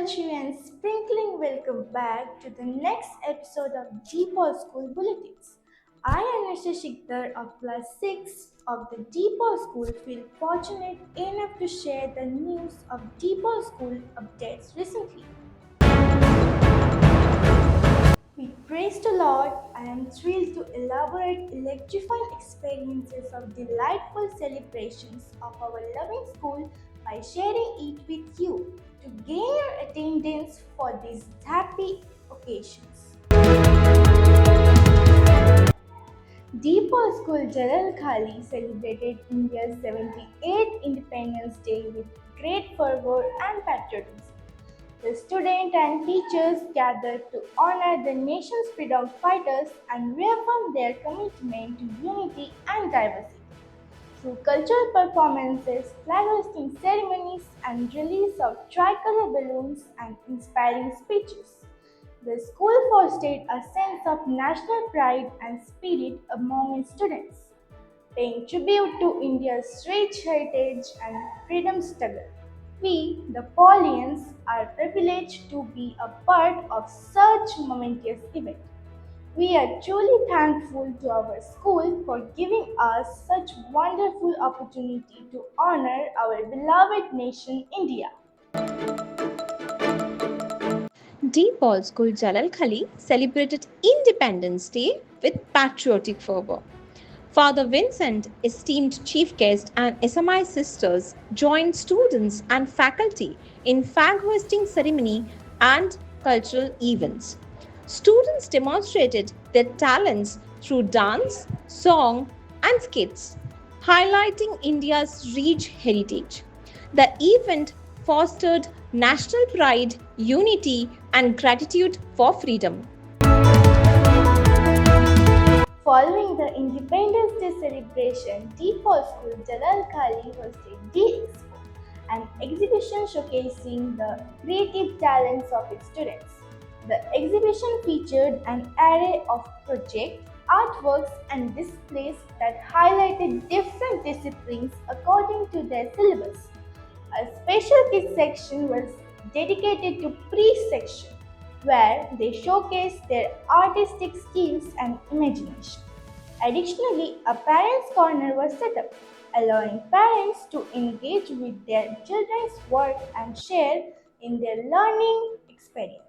you and sprinkling welcome back to the next episode of Deepal School Bulletins. I am Mr. Shikdar of class 6 of the Deepal School feel fortunate enough to share the news of Deepal School updates recently. With praise the Lord, I am thrilled to elaborate electrifying experiences of delightful celebrations of our loving school by sharing it with you to gain your attendance for these happy occasions. Deepa School Jalal Khali celebrated India's 78th Independence Day with great fervor and patriotism. The students and teachers gathered to honor the nation's freedom fighters and reaffirm their commitment to unity and diversity. Through cultural performances, flag hosting ceremonies, and release of tricolor balloons and inspiring speeches, the school fostered a sense of national pride and spirit among its students, paying tribute to India's rich heritage and freedom struggle. We, the Paulians, are privileged to be a part of such momentous event. We are truly thankful to our school for giving us such wonderful opportunity to honor our beloved nation India. DePaul School Jalal Khali celebrated Independence Day with patriotic fervor. Father Vincent, esteemed chief guest, and SMI sisters joined students and faculty in flag hoisting ceremony and cultural events. Students demonstrated their talents through dance, song, and skits, highlighting India's rich heritage. The event fostered national pride, unity, and gratitude for freedom. Following the Independence Day celebration, Deepal School Jalal Khali hosted D-Expo, an exhibition showcasing the creative talents of its students. The exhibition featured an array of projects, artworks, and displays that highlighted different disciplines according to their syllabus. A special kids section was dedicated to pre-section where they showcased their artistic skills and imagination. Additionally, a parents' corner was set up, allowing parents to engage with their children's work and share in their learning experience.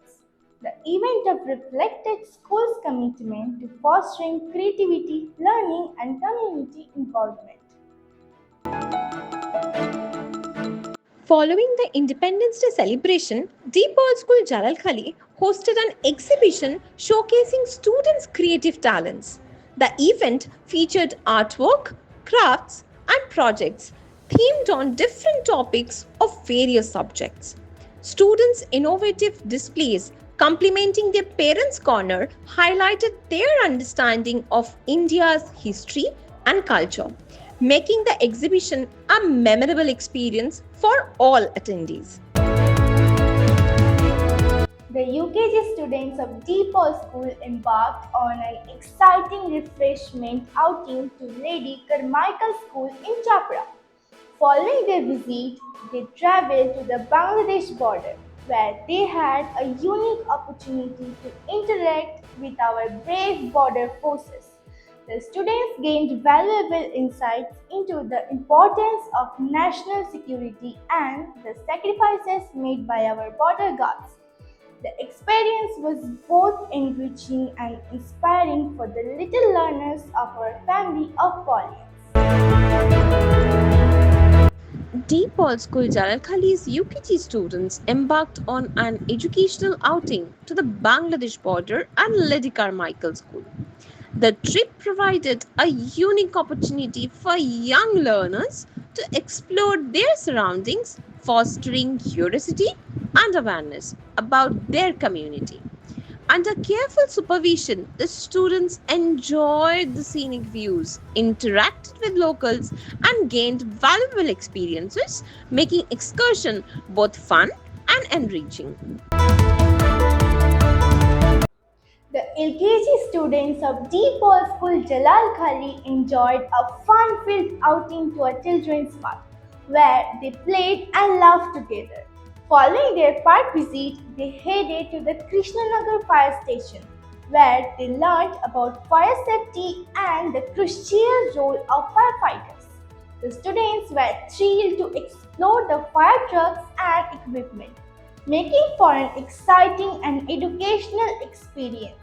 The event reflected school's commitment to fostering creativity, learning, and community involvement. Following the Independence Day celebration, DePaul School Jalal Khali hosted an exhibition showcasing students' creative talents. The event featured artwork, crafts, and projects themed on different topics of various subjects. Students' innovative displays complementing their parents' corner highlighted their understanding of India's history and culture, making the exhibition a memorable experience for all attendees. The UKG students of Deepal School embarked on an exciting refreshment outing to Lady Carmichael School in Chapra. Following their visit, they traveled to the Bangladesh border, where they had a unique opportunity to interact with our brave border forces. The students gained valuable insights into the importance of national security and the sacrifices made by our border guards. The experience was both enriching and inspiring for the little learners of our family of Paulians. DePaul School Jalal Khali's UKG students embarked on an educational outing to the Bangladesh border and Lady Carmichael School. The trip provided a unique opportunity for young learners to explore their surroundings, fostering curiosity and awareness about their community. Under careful supervision, the students enjoyed the scenic views, interacted with locals, and gained valuable experiences, making excursion both fun and enriching. The LKG students of Deepal School Jalal Khali enjoyed a fun-filled outing to a children's park where they played and laughed together. Following their park visit, they headed to the Krishnanagar fire station, where they learned about fire safety and the crucial role of firefighters. The students were thrilled to explore the fire trucks and equipment, making for an exciting and educational experience.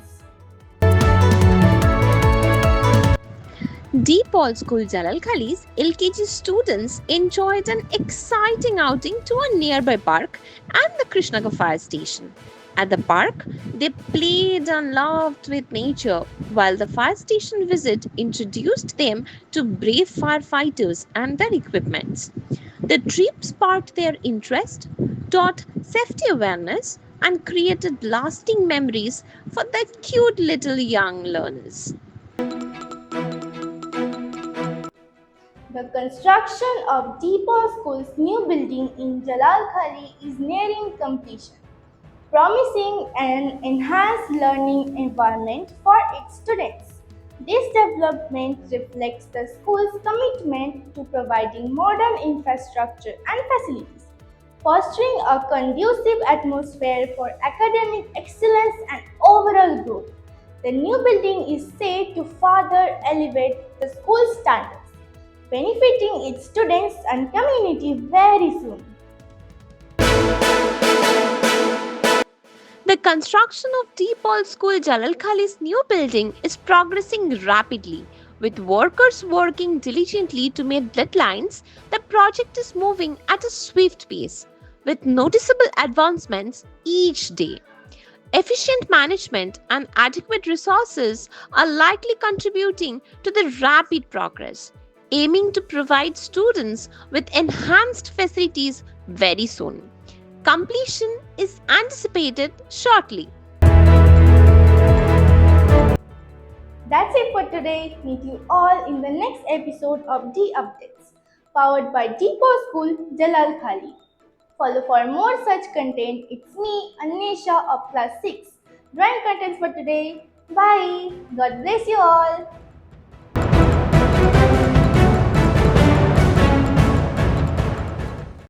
DePaul School Jalal Khali's LKG students enjoyed an exciting outing to a nearby park and the Krishnagar fire station. At the park, they played and laughed with nature, while the fire station visit introduced them to brave firefighters and their equipments. The trip sparked their interest, taught safety awareness, and created lasting memories for the cute little young learners. The construction of Deepa School's new building in Jalal Khali is nearing completion, promising an enhanced learning environment for its students. This development reflects the school's commitment to providing modern infrastructure and facilities, fostering a conducive atmosphere for academic excellence and overall growth. The new building is said to further elevate the school's standards, benefiting its students and community very soon. The construction of DePaul School Jalal Khali's new building is progressing rapidly. With workers working diligently to meet deadlines, the project is moving at a swift pace, with noticeable advancements each day. Efficient management and adequate resources are likely contributing to the rapid progress, aiming to provide students with enhanced facilities very soon. Completion is anticipated shortly. That's it for today. Meet you all in the next episode of D Updates, powered by Deepo School Jalal Khali. Follow for more such content. It's me, Anisha of class 6. Drawing contents for today. Bye. God bless you all.